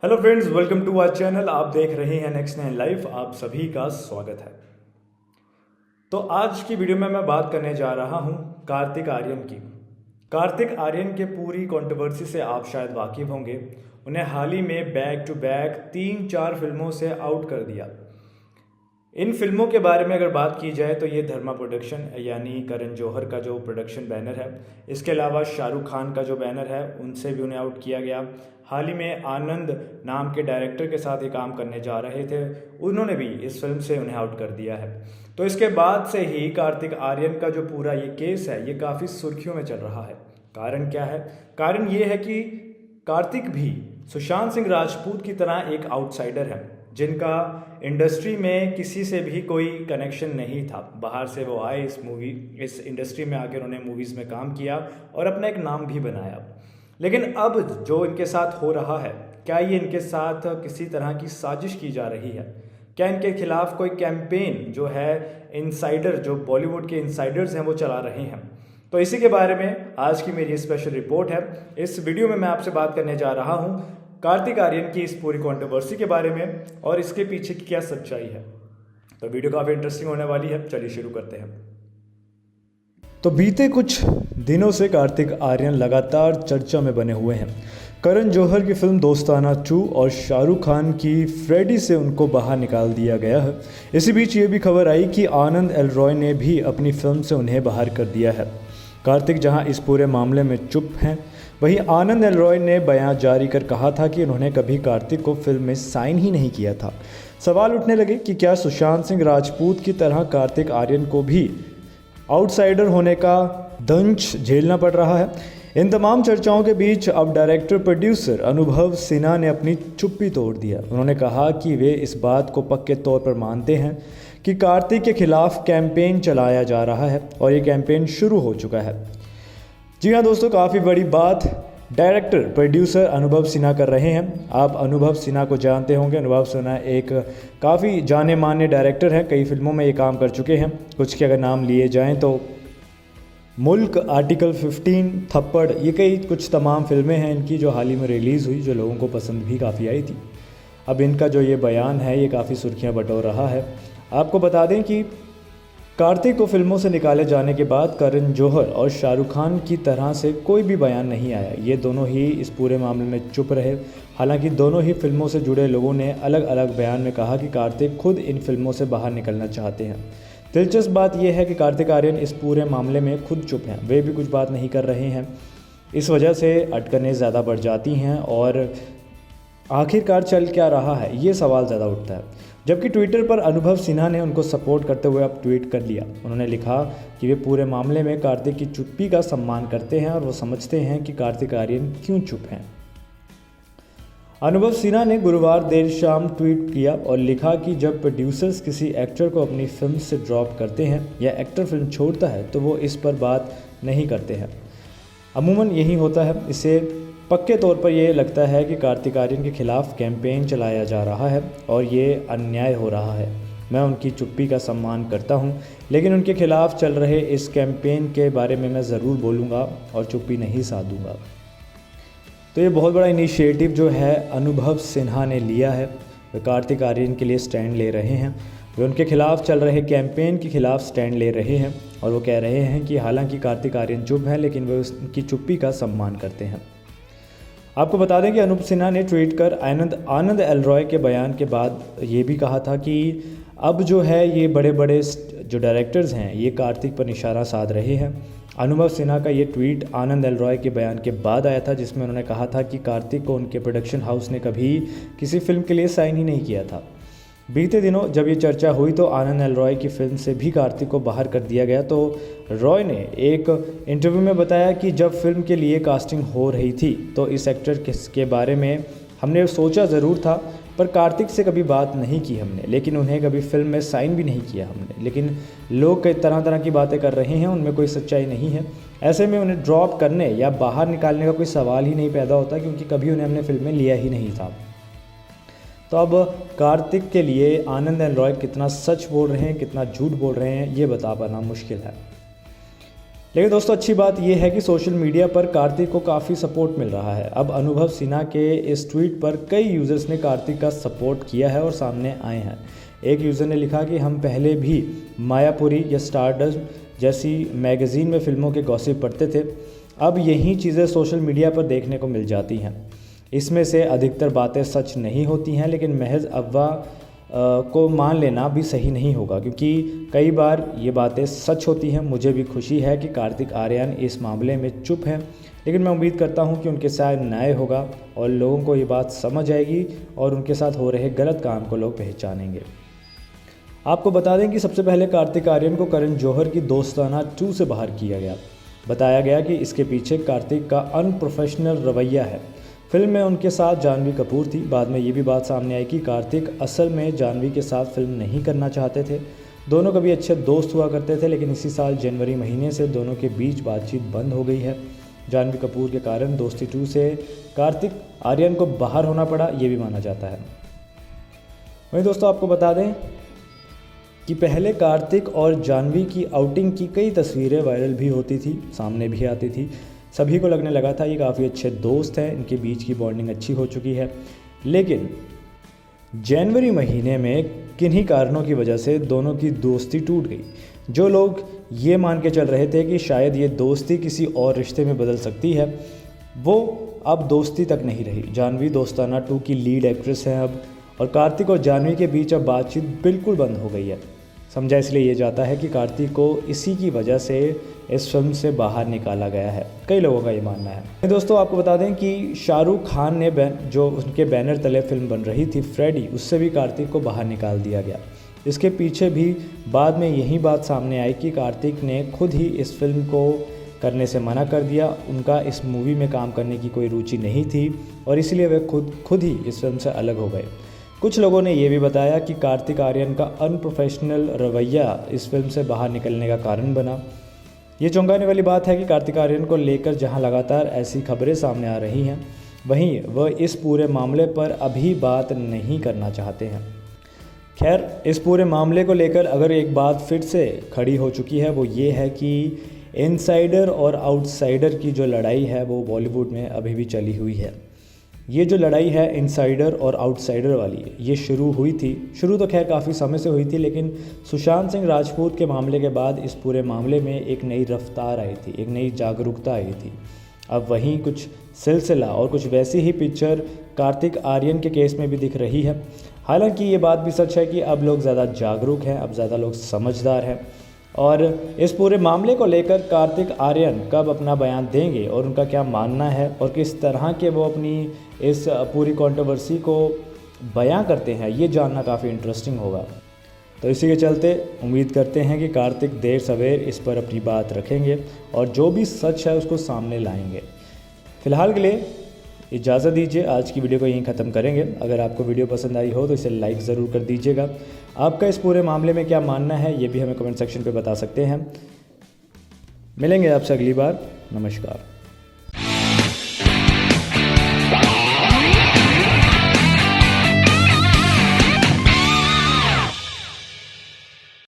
Hello friends, welcome to our channel. आप देख रहे हैं नेक्स्ट नाइन लाइफ। आप सभी का स्वागत है। तो आज की वीडियो में मैं बात करने जा रहा हूं कार्तिक आर्यन की। कार्तिक आर्यन के पूरी कंट्रोवर्सी से आप शायद वाकिफ होंगे। उन्हें हाल ही में बैक टू बैक 3-4 फिल्मों से आउट कर दिया। इन फिल्मों के बारे में अगर बात की जाए तो ये धर्मा प्रोडक्शन यानी करण जौहर का जो प्रोडक्शन बैनर है, इसके अलावा शाहरुख खान का जो बैनर है उनसे भी उन्हें आउट किया गया। हाल ही में आनंद नाम के डायरेक्टर के साथ ये काम करने जा रहे थे, उन्होंने भी इस फिल्म से उन्हें आउट कर दिया है। तो इसके बाद से ही कार्तिक आर्यन का जो पूरा ये केस है ये काफ़ी सुर्खियों में चल रहा है। कारण क्या है? कारण ये है कि कार्तिक भी सुशांत सिंह राजपूत की तरह एक आउटसाइडर है, जिनका इंडस्ट्री में किसी से भी कोई कनेक्शन नहीं था। बाहर से वो आए, इस इंडस्ट्री में आकर उन्होंने मूवीज़ में काम किया और अपना एक नाम भी बनाया। लेकिन अब जो इनके साथ हो रहा है, क्या ये इनके साथ किसी तरह की साजिश की जा रही है? क्या इनके खिलाफ कोई कैंपेन जो है इनसाइडर, जो बॉलीवुड के इनसाइडर्स हैं, वो चला रहे हैं? तो इसी के बारे में आज की मेरी स्पेशल रिपोर्ट है। इस वीडियो में मैं आपसे बात करने जा रहा हूँ कार्तिक आर्यन की इस पूरी कंट्रोवर्सी के बारे में और इसके पीछे की क्या सच्चाई है। तो वीडियो काफ़ी इंटरेस्टिंग होने वाली है। चलिए शुरू करते हैं। तो बीते कुछ दिनों से कार्तिक आर्यन लगातार चर्चा में बने हुए हैं। करण जौहर की फिल्म दोस्ताना 2 और शाहरुख खान की फ्रेडी से उनको बाहर निकाल दिया गया है। इसी बीच ये भी खबर आई कि आनंद एल रॉय ने भी अपनी फिल्म से उन्हें बाहर कर दिया है। कार्तिक जहां इस पूरे मामले में चुप हैं, वहीं आनंद एल रॉय ने बयान जारी कर कहा था कि उन्होंने कभी कार्तिक को फिल्म में साइन ही नहीं किया था। सवाल उठने लगे कि क्या सुशांत सिंह राजपूत की तरह कार्तिक आर्यन को भी आउटसाइडर होने का दंश झेलना पड़ रहा है? इन तमाम चर्चाओं के बीच अब डायरेक्टर प्रोड्यूसर अनुभव सिन्हा ने अपनी चुप्पी तोड़ दिया। उन्होंने कहा कि वे इस बात को पक्के तौर पर मानते हैं कि कार्तिक के खिलाफ कैंपेन चलाया जा रहा है और ये कैंपेन शुरू हो चुका है। जी हाँ दोस्तों, काफ़ी बड़ी बात डायरेक्टर प्रोड्यूसर अनुभव सिन्हा कर रहे हैं। आप अनुभव सिन्हा को जानते होंगे। अनुभव सिन्हा एक काफ़ी जाने माने डायरेक्टर हैं, कई फिल्मों में ये काम कर चुके हैं। कुछ के अगर नाम लिए जाएं तो मुल्क, आर्टिकल 15, थप्पड़, ये कई कुछ तमाम फिल्में हैं इनकी जो हाल ही में रिलीज़ हुई, जो लोगों को पसंद भी काफ़ी आई थी। अब इनका जो ये बयान है ये काफ़ी सुर्खियाँ बटोर रहा है। आपको बता दें कि कार्तिक को फिल्मों से निकाले जाने के बाद करण जौहर और शाहरुख खान की तरह से कोई भी बयान नहीं आया। ये दोनों ही इस पूरे मामले में चुप रहे। हालांकि दोनों ही फिल्मों से जुड़े लोगों ने अलग अलग बयान में कहा कि कार्तिक खुद इन फिल्मों से बाहर निकलना चाहते हैं। दिलचस्प बात यह है कि कार्तिक आर्यन इस पूरे मामले में खुद चुप हैं, वे भी कुछ बात नहीं कर रहे हैं। इस वजह से अटकनें ज़्यादा बढ़ जाती हैं और आखिरकार चल क्या रहा है, ये सवाल ज़्यादा उठता है। जबकि ट्विटर पर अनुभव सिन्हा ने उनको सपोर्ट करते हुए अब ट्वीट कर लिया। उन्होंने लिखा कि वे पूरे मामले में कार्तिक की चुप्पी का सम्मान करते हैं और वो समझते हैं कि कार्तिक आर्यन क्यों चुप हैं। अनुभव सिन्हा ने गुरुवार देर शाम ट्वीट किया और लिखा कि जब प्रोड्यूसर्स किसी एक्टर को अपनी फिल्म से ड्रॉप करते हैं या एक्टर फिल्म छोड़ता है तो वो इस पर बात नहीं करते हैं। अमूमन यही होता है। इसे पक्के तौर पर यह लगता है कि कार्तिक आर्यन के खिलाफ कैंपेन चलाया जा रहा है और ये अन्याय हो रहा है। मैं उनकी चुप्पी का सम्मान करता हूं, लेकिन उनके खिलाफ चल रहे इस कैंपेन के बारे में मैं ज़रूर बोलूँगा और चुप्पी नहीं साधूंगा। तो ये बहुत बड़ा इनिशिएटिव जो है अनुभव सिन्हा ने लिया है। वे कार्तिक आर्यन के लिए स्टैंड ले रहे हैं। वे उनके खिलाफ चल रहे कैंपेन के खिलाफ स्टैंड ले रहे हैं और वो कह रहे हैं कि हालांकि कार्तिक आर्यन चुप हैं, लेकिन वे उनकी चुप्पी का सम्मान करते हैं। आपको बता दें कि अनूप सिन्हा ने ट्वीट कर आनंद एल रॉय के बयान के बाद ये भी कहा था कि अब जो है ये बड़े बड़े जो डायरेक्टर्स हैं ये कार्तिक पर निशाना साध रहे हैं। अनुभव सिन्हा का ये ट्वीट आनंद एल रॉय के बयान के बाद आया था, जिसमें उन्होंने कहा था कि कार्तिक को उनके प्रोडक्शन हाउस ने कभी किसी फिल्म के लिए साइन ही नहीं किया था। बीते दिनों जब ये चर्चा हुई तो आनंद एल रॉय की फिल्म से भी कार्तिक को बाहर कर दिया गया। तो रॉय ने एक इंटरव्यू में बताया कि जब फिल्म के लिए कास्टिंग हो रही थी तो इस एक्टर के बारे में हमने सोचा ज़रूर था, पर कार्तिक से कभी बात नहीं की हमने, लेकिन उन्हें कभी फिल्म में साइन भी नहीं किया हमने। लेकिन लोग कई तरह तरह की बातें कर रहे हैं, उनमें कोई सच्चाई नहीं है। ऐसे में उन्हें ड्रॉप करने या बाहर निकालने का कोई सवाल ही नहीं पैदा होता, क्योंकि कभी उन्हें हमने फिल्म में लिया ही नहीं था। तो अब कार्तिक के लिए आनंद एल रॉय कितना सच बोल रहे हैं, कितना झूठ बोल रहे हैं, ये बता पाना मुश्किल है। लेकिन दोस्तों अच्छी बात यह है कि सोशल मीडिया पर कार्तिक को काफ़ी सपोर्ट मिल रहा है। अब अनुभव सिन्हा के इस ट्वीट पर कई यूज़र्स ने कार्तिक का सपोर्ट किया है और सामने आए हैं। एक यूज़र ने लिखा कि हम पहले भी मायापुरी या स्टारडस्ट जैसी मैगज़ीन में फ़िल्मों के गॉसिप पढ़ते थे, अब यही चीज़ें सोशल मीडिया पर देखने को मिल जाती हैं। इसमें से अधिकतर बातें सच नहीं होती हैं, लेकिन महज अफवाह को मान लेना भी सही नहीं होगा, क्योंकि कई बार ये बातें सच होती हैं। मुझे भी खुशी है कि कार्तिक आर्यन इस मामले में चुप हैं, लेकिन मैं उम्मीद करता हूं कि उनके साथ न्याय होगा और लोगों को ये बात समझ आएगी और उनके साथ हो रहे गलत काम को लोग पहचानेंगे। आपको बता दें कि सबसे पहले कार्तिक आर्यन को करण जौहर की दोस्ताना 2 से बाहर किया गया। बताया गया कि इसके पीछे कार्तिक का अनप्रोफेशनल रवैया है। फिल्म में उनके साथ जानवी कपूर थी। बाद में ये भी बात सामने आई कि कार्तिक असल में जानवी के साथ फिल्म नहीं करना चाहते थे। दोनों कभी अच्छे दोस्त हुआ करते थे, लेकिन इसी साल जनवरी महीने से दोनों के बीच बातचीत बंद हो गई है। जानवी कपूर के कारण दोस्ती 2 से कार्तिक आर्यन को बाहर होना पड़ा, ये भी माना जाता है। वहीं दोस्तों आपको बता दें कि पहले कार्तिक और जानवी की आउटिंग की कई तस्वीरें वायरल भी होती थी, सामने भी आती थी। सभी को लगने लगा था ये काफ़ी अच्छे दोस्त हैं, इनके बीच की बॉन्डिंग अच्छी हो चुकी है। लेकिन जनवरी महीने में किन्हीं कारणों की वजह से दोनों की दोस्ती टूट गई। जो लोग ये मान के चल रहे थे कि शायद ये दोस्ती किसी और रिश्ते में बदल सकती है, वो अब दोस्ती तक नहीं रही। जानवी दोस्ताना 2 की लीड एक्ट्रेस हैं अब, और कार्तिक और जानवी के बीच अब बातचीत बिल्कुल बंद हो गई है। समझा इसलिए ये जाता है कि कार्तिक को इसी की वजह से इस फिल्म से बाहर निकाला गया है। कई लोगों का ये मानना है। दोस्तों आपको बता दें कि शाहरुख खान ने जो उनके बैनर तले फिल्म बन रही थी फ्रेडी, उससे भी कार्तिक को बाहर निकाल दिया गया। इसके पीछे भी बाद में यही बात सामने आई कि कार्तिक ने खुद ही इस फिल्म को करने से मना कर दिया। उनका इस मूवी में काम करने की कोई रुचि नहीं थी और इसलिए वे खुद ही इस फिल्म से अलग हो गए। कुछ लोगों ने ये भी बताया कि कार्तिक आर्यन का अनप्रोफेशनल रवैया इस फिल्म से बाहर निकलने का कारण बना। ये चौंकाने वाली बात है कि कार्तिक आर्यन को लेकर जहां लगातार ऐसी खबरें सामने आ रही हैं, वहीं वह इस पूरे मामले पर अभी बात नहीं करना चाहते हैं। खैर, इस पूरे मामले को लेकर अगर एक बात फिर से खड़ी हो चुकी है, वो ये है कि इनसाइडर और आउटसाइडर की जो लड़ाई है वो बॉलीवुड में अभी भी चली हुई है। ये जो लड़ाई है इनसाइडर और आउटसाइडर वाली, ये शुरू तो खैर काफ़ी समय से हुई थी, लेकिन सुशांत सिंह राजपूत के मामले के बाद इस पूरे मामले में एक नई रफ्तार आई थी, एक नई जागरूकता आई थी। अब वहीं कुछ सिलसिला और कुछ वैसी ही पिक्चर कार्तिक आर्यन के केस में भी दिख रही है। हालांकि ये बात भी सच है कि अब लोग ज़्यादा जागरूक हैं, अब ज़्यादा लोग समझदार हैं, और इस पूरे मामले को लेकर कार्तिक आर्यन कब अपना बयान देंगे और उनका क्या मानना है और किस तरह के वो अपनी इस पूरी कंट्रोवर्सी को बयां करते हैं, ये जानना काफ़ी इंटरेस्टिंग होगा। तो इसी के चलते उम्मीद करते हैं कि कार्तिक देर सवेर इस पर अपनी बात रखेंगे और जो भी सच है उसको सामने लाएंगे। फ़िलहाल के लिए इजाज़त दीजिए, आज की वीडियो को यहीं ख़त्म करेंगे। अगर आपको वीडियो पसंद आई हो तो इसे लाइक ज़रूर कर दीजिएगा। आपका इस पूरे मामले में क्या मानना है ये भी हमें कमेंट सेक्शन पे बता सकते हैं। मिलेंगे आपसे अगली बार। नमस्कार।